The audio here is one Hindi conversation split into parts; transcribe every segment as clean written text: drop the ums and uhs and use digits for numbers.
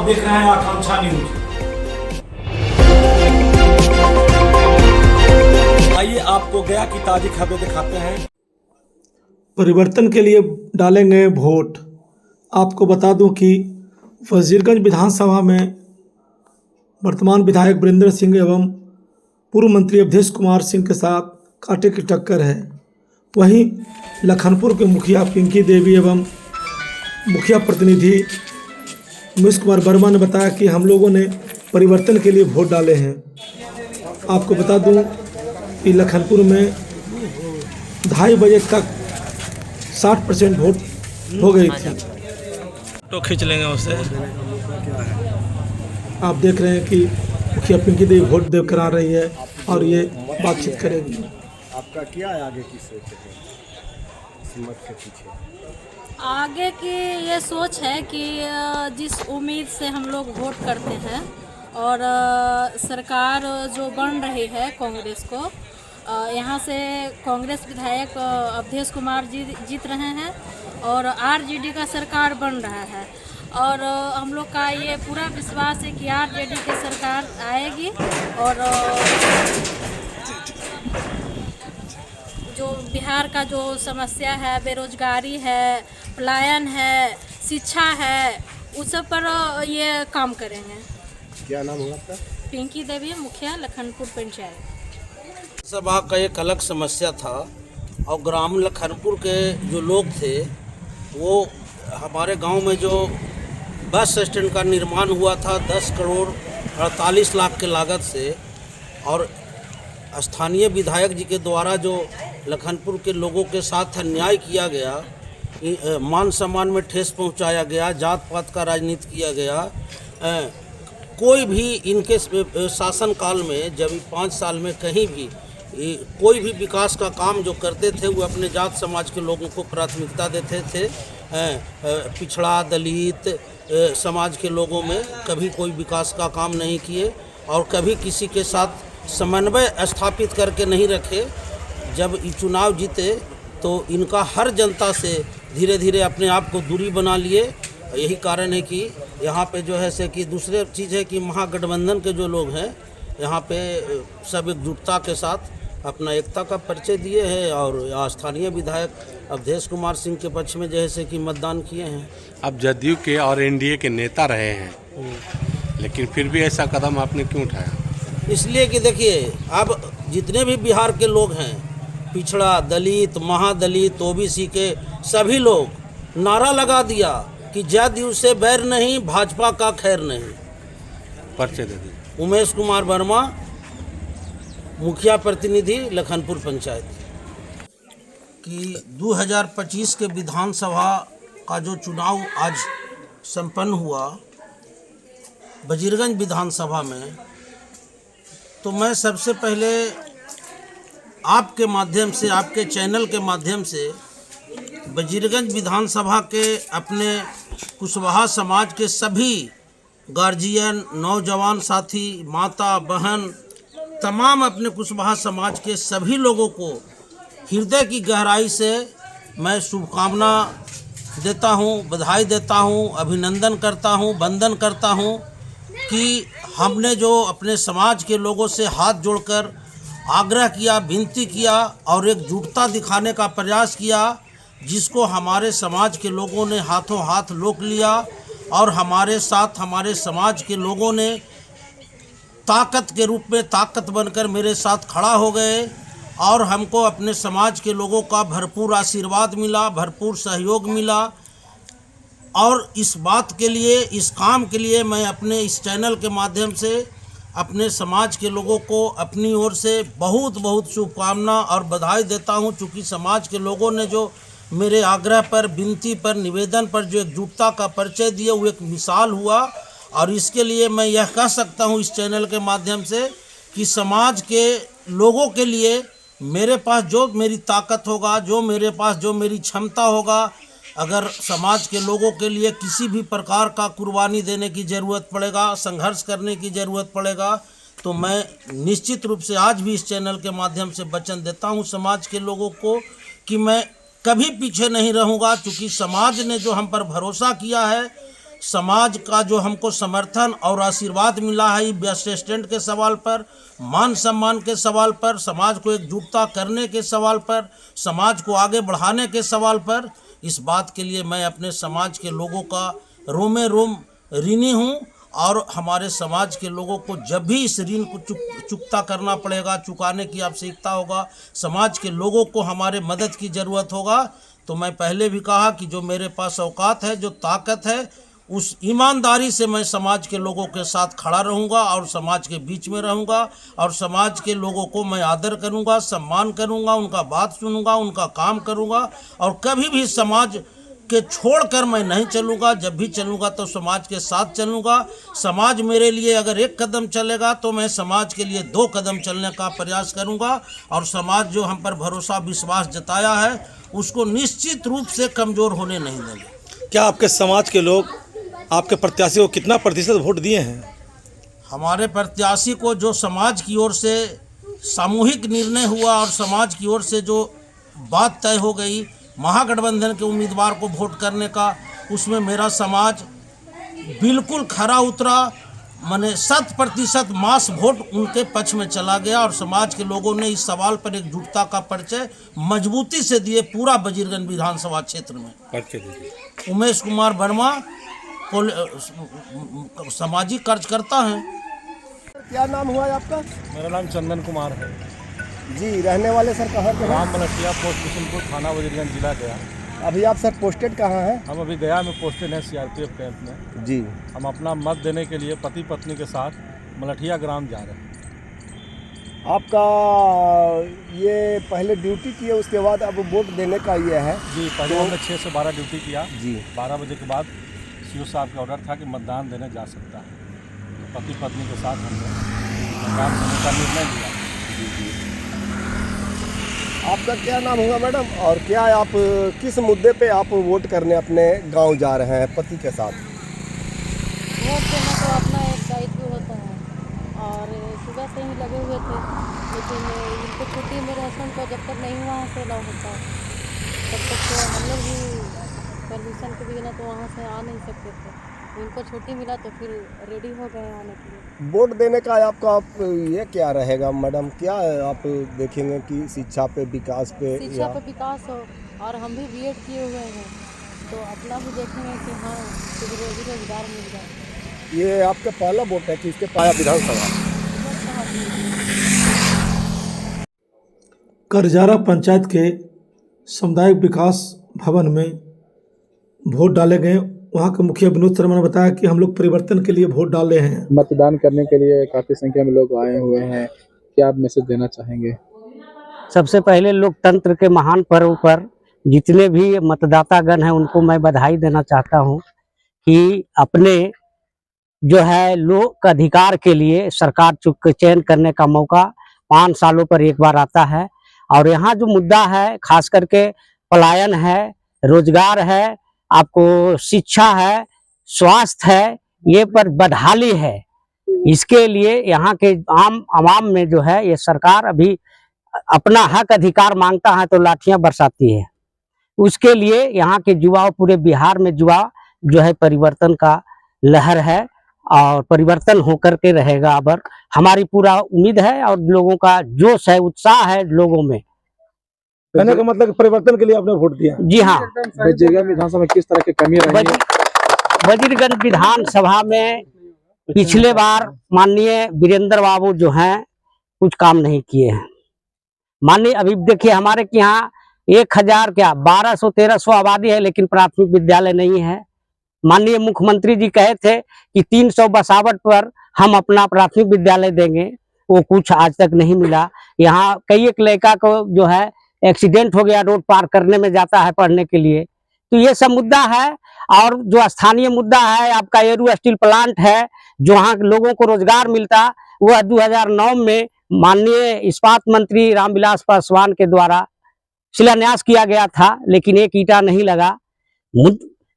देख रहे हैं आकांक्षा न्यूज। आइए आपको गया की ताजी खबरें दिखाते हैं। परिवर्तन के लिए डालेंगे वोट। आपको बता दूं कि वजीरगंज विधानसभा में वर्तमान विधायक वीरेंद्र सिंह एवं पूर्व मंत्री अवधेश कुमार सिंह के साथ कांटे की टक्कर है। वहीं लखनपुर के मुखिया पिंकी देवी एवं मुखिया प्रतिनिधि उमेश कुमार वर्मा ने बताया कि हम लोगों ने परिवर्तन के लिए वोट डाले हैं। आपको बता दूं कि लखनपुर में 2:30 बजे तक 60% वोट हो गई थी। तो खींच लेंगे उससे। आप देख रहे हैं कि मुखिया पिंकी देवी वोट देव करा रही है और ये बातचीत करेगी। आपका क्या है आगे की सोच है मत के पीछे? आगे की ये सोच है कि जिस उम्मीद से हम लोग वोट करते हैं और सरकार जो बन रही है कांग्रेस को, यहाँ से कांग्रेस विधायक अवधेश कुमार जी जीत रहे हैं और आरजेडी का सरकार बन रहा है और हम लोग का ये पूरा विश्वास है कि आरजेडी की सरकार आएगी और जो बिहार का जो समस्या है, बेरोजगारी है, पलायन है, शिक्षा है, उस सब पर ये काम करेंगे। क्या नाम होगा आपका? पिंकी देवी, मुखिया लखनपुर पंचायत। सभा का एक अलग समस्या था और ग्राम लखनपुर के जो लोग थे वो हमारे गांव में जो बस स्टैंड का निर्माण हुआ था 10 करोड़ 48 लाख के लागत से, और स्थानीय विधायक जी के द्वारा जो लखनपुर के लोगों के साथ अन्याय किया गया, मान सम्मान में ठेस पहुंचाया गया, जात पात का राजनीति किया गया, कोई भी इनके शासन काल में जब 5 साल में कहीं भी कोई भी विकास का काम जो करते थे वो अपने जात समाज के लोगों को प्राथमिकता देते थे। पिछड़ा दलित समाज के लोगों में कभी कोई विकास का काम नहीं किए और कभी किसी के साथ समन्वय स्थापित करके नहीं रखे। जब ये चुनाव जीते तो इनका हर जनता से धीरे धीरे अपने आप को दूरी बना लिए। यही कारण है कि यहाँ पे जो है से कि दूसरे चीज़ है कि महागठबंधन के जो लोग हैं यहाँ पे सब एकजुटता के साथ अपना एकता का परिचय दिए हैं और स्थानीय विधायक अवधेश कुमार सिंह के पक्ष में जैसे कि मतदान किए हैं। अब जदयू के और एनडीए के नेता रहे हैं, लेकिन फिर भी ऐसा कदम आपने क्यों उठाया? इसलिए कि देखिए, अब जितने भी बिहार के लोग हैं, पिछड़ा दलित महादलित ओबीसी के सभी लोग नारा लगा दिया कि जदयू से बैर नहीं, भाजपा का खैर नहीं। परिचय दे दीजिए। उमेश कुमार वर्मा, मुखिया प्रतिनिधि लखनपुर पंचायत। कि 2025 के विधानसभा का जो चुनाव आज संपन्न हुआ वजीरगंज विधानसभा में, तो मैं सबसे पहले आपके माध्यम से, आपके चैनल के माध्यम से वजीरगंज विधानसभा के अपने कुशवाहा समाज के सभी गार्जियन, नौजवान साथी, माता बहन, तमाम अपने कुशवाहा समाज के सभी लोगों को हृदय की गहराई से मैं शुभकामना देता हूं, बधाई देता हूं, अभिनंदन करता हूं, वंदन करता हूं कि हमने जो अपने समाज के लोगों से हाथ जोड़कर आग्रह किया, विनती किया और एकजुटता दिखाने का प्रयास किया, जिसको हमारे समाज के लोगों ने हाथों हाथ रोक लिया और हमारे साथ हमारे समाज के लोगों ने ताकत के रूप में ताकत बनकर मेरे साथ खड़ा हो गए और हमको अपने समाज के लोगों का भरपूर आशीर्वाद मिला, भरपूर सहयोग मिला। और इस बात के लिए, इस काम के लिए मैं अपने इस चैनल के माध्यम से अपने समाज के लोगों को अपनी ओर से बहुत बहुत शुभकामना और बधाई देता हूं। चूँकि समाज के लोगों ने जो मेरे आग्रह पर, विनती पर, निवेदन पर जो एकजुटता का परिचय दिया, वो एक मिसाल हुआ। और इसके लिए मैं यह कह सकता हूं इस चैनल के माध्यम से कि समाज के लोगों के लिए मेरे पास जो मेरी ताकत होगा, जो मेरे पास जो मेरी क्षमता होगा, अगर समाज के लोगों के लिए किसी भी प्रकार का कुर्बानी देने की ज़रूरत पड़ेगा, संघर्ष करने की ज़रूरत पड़ेगा, तो मैं निश्चित रूप से आज भी इस चैनल के माध्यम से वचन देता हूं समाज के लोगों को कि मैं कभी पीछे नहीं रहूंगा। चूँकि समाज ने जो हम पर भरोसा किया है, समाज का जो हमको समर्थन और आशीर्वाद मिला है बस स्टैंड के सवाल पर, मान सम्मान के सवाल पर, समाज को एकजुटता करने के सवाल पर, समाज को आगे बढ़ाने के सवाल पर, इस बात के लिए मैं अपने समाज के लोगों का रोमे रोम ऋणी हूँ। और हमारे समाज के लोगों को जब भी इस ऋण को चुकता करना पड़ेगा, चुकाने की आवश्यकता होगा, समाज के लोगों को हमारे मदद की ज़रूरत होगा, तो मैं पहले भी कहा कि जो मेरे पास औकात है, जो ताकत है, उस ईमानदारी से मैं समाज के लोगों के साथ खड़ा रहूँगा और समाज के बीच में रहूँगा और समाज के लोगों को मैं आदर करूँगा, सम्मान करूँगा, उनका बात सुनूँगा, उनका काम करूँगा और कभी भी समाज के छोड़कर मैं नहीं चलूँगा। जब भी चलूँगा तो समाज के साथ चलूँगा। समाज मेरे लिए अगर एक कदम चलेगा तो मैं समाज के लिए 2 कदम चलने का प्रयास करूँगा और समाज जो हम पर भरोसा विश्वास जताया है उसको निश्चित रूप से कमज़ोर होने नहीं देंगे। क्या आपके समाज के लोग आपके प्रत्याशी को कितना प्रतिशत वोट दिए हैं? हमारे प्रत्याशी को जो समाज की ओर से सामूहिक निर्णय हुआ और समाज की ओर से जो बात तय हो गई महागठबंधन के उम्मीदवार को वोट करने का, उसमें मेरा समाज बिल्कुल खरा उतरा। मैंने 100% मास वोट उनके पक्ष में चला गया और समाज के लोगों ने इस सवाल पर एकजुटता का परिचय मजबूती से दिए। पूरा वजीरगंज विधानसभा क्षेत्र में उमेश कुमार वर्मा सामाजिक कार्यकर्ता हैं। क्या नाम हुआ है आपका? मेरा नाम चंदन कुमार है जी, रहने वाले सर कहाँ के हैं? राम मलठिया पोस्ट किशनपुर थाना वजीरगंज जिला गया। अभी आप सर पोस्टेड कहाँ हैं? हम अभी गया में पोस्टेड हैं CRPF कैंप में। जी, हम अपना मत देने के लिए पति पत्नी के साथ मलठिया ग्राम जा रहे हैं। आपका ये पहले ड्यूटी किए उसके बाद अब वोट देने का ये है? जी, पहले हमने 6 से 12 ड्यूटी किया। जी, 12 बजे के बाद CO साहब का ऑर्डर था कि मतदान देने जा सकता है। पति पत्नी के साथ हमने मतदान देने का निर्णय लिया। आपका क्या नाम होगा मैडम, और क्या आप किस मुद्दे पे आप वोट करने अपने गांव जा रहे हैं पति के साथ? वोट देना तो अपना एक दायित्व होता है और सुबह से ही लगे हुए थे, लेकिन इनको छुट्टी मेरे हस्बैंड को जब तक नहीं वहाँ से लॉक होता तब तक तो हम लोग भी परमिशन के बिना तो वहाँ से आ नहीं सकते थे। इनको छुट्टी मिला तो फिर रेडी हो गए आने के लिए। वोट देने का आपका ये क्या रहेगा मैडम, क्या आप देखेंगे कि शिक्षा पे, विकास पे? शिक्षा पे विकास हो और हम भी BEd किए हुए हैं तो अपना भी देखेंगे कि हाँ कुछ रोजगार मिल जाए। ये आपका पहला वोट है कि इसके पाया विधानसभा? करजारा पंचायत के सामुदायिक विकास भवन में वोट डाले गए। वहाँ के मुखिया विनोद शर्मा ने बताया कि हम लोग परिवर्तन के लिए वोट डाल रहे हैं। मतदान करने के लिए काफी संख्या में लोग आए हुए हैं, क्या आप मैसेज देना चाहेंगे? सबसे पहले लोकतंत्र के महान पर्व पर जितने भी मतदातागण हैं उनको मैं बधाई देना चाहता हूं कि अपने जो है लोक अधिकार के लिए सरकार चयन करने का मौका 5 सालों पर एक बार आता है। और यहाँ जो मुद्दा है खास करके पलायन है, रोजगार है, आपको शिक्षा है, स्वास्थ्य है, ये पर बदहाली है। इसके लिए यहाँ के आम आवाम में जो है ये सरकार अभी अपना हक अधिकार मांगता है तो लाठियां बरसाती है। उसके लिए यहाँ के युवा, पूरे बिहार में युवा जो है परिवर्तन का लहर है और परिवर्तन होकर के रहेगा। अब हमारी पूरा उम्मीद है और लोगों का जोश है, उत्साह है लोगों में। कहने का मतलब परिवर्तन के लिए आपने वोट दिया? जी हाँ। वजीरगंज विधानसभा में किस तरह की कमी रही है? वजीरगंज विधानसभा में पिछले बार माननीय वीरेंद्र बाबू जो हैं कुछ काम नहीं किए हैं। माननीय अभी देखिए हमारे के यहाँ 1200-1300 आबादी है लेकिन प्राथमिक विद्यालय नहीं है। माननीय मुख्यमंत्री जी कहे थे कि 300 बसावट पर हम अपना प्राथमिक विद्यालय देंगे, वो कुछ आज तक नहीं मिला। यहाँ कई एक लड़का को जो है एक्सीडेंट हो गया, रोड पार करने में जाता है पढ़ने के लिए। तो ये सब मुद्दा है। और जो स्थानीय मुद्दा है आपका एरू स्टील प्लांट है, जो वहाँ लोगों को रोजगार मिलता, वह 2009 में माननीय इस्पात मंत्री रामविलास पासवान के द्वारा शिलान्यास किया गया था लेकिन एक ईंटा नहीं लगा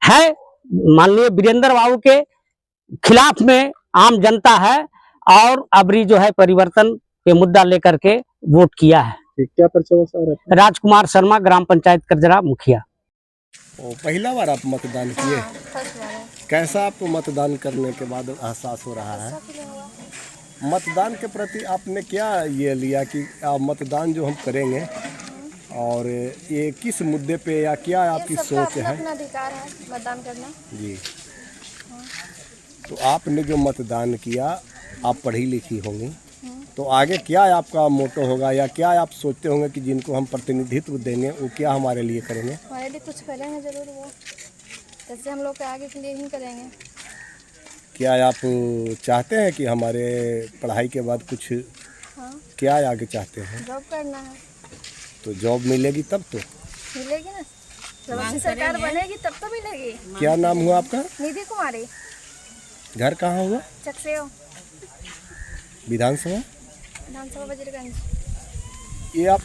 है। माननीय वीरेंद्र बाबू के खिलाफ में आम जनता है और अबरी जो है परिवर्तन के मुद्दा लेकर के वोट किया है। क्या परिचय हुआ सर? राजकुमार शर्मा, ग्राम पंचायत करजरा मुखिया। पहला बार आप मतदान किए? कैसा आपको मतदान करने के बाद एहसास हो रहा है? मतदान के प्रति आपने क्या ये लिया कि आप मतदान जो हम करेंगे और ये किस मुद्दे पे या क्या आपकी सोच है? अपना अधिकार है मतदान करना। जी, तो आपने जो मतदान किया, आप पढ़ी लिखी होंगी, तो आगे क्या आपका मोटो होगा या क्या आप सोचते होंगे कि जिनको हम प्रतिनिधित्व देंगे वो क्या हमारे लिए करेंगे? हमारे लिए कुछ करेंगे ज़रूर वो, जैसे हम लोग के आगे के लिए ही करेंगे। क्या आप चाहते हैं कि हमारे पढ़ाई के बाद कुछ क्या आगे चाहते हैं? जॉब करना है। तो जॉब मिलेगी तब तो? मिलेगी ना, जब अच्छी सरकार बनेगी तब तो मिलेगी। क्या नाम हुआ आपका? निधि कुमारी। घर कहाँ हुआ? चकसेव, विधानसभा विधानसभा वजीरगंज। ये आप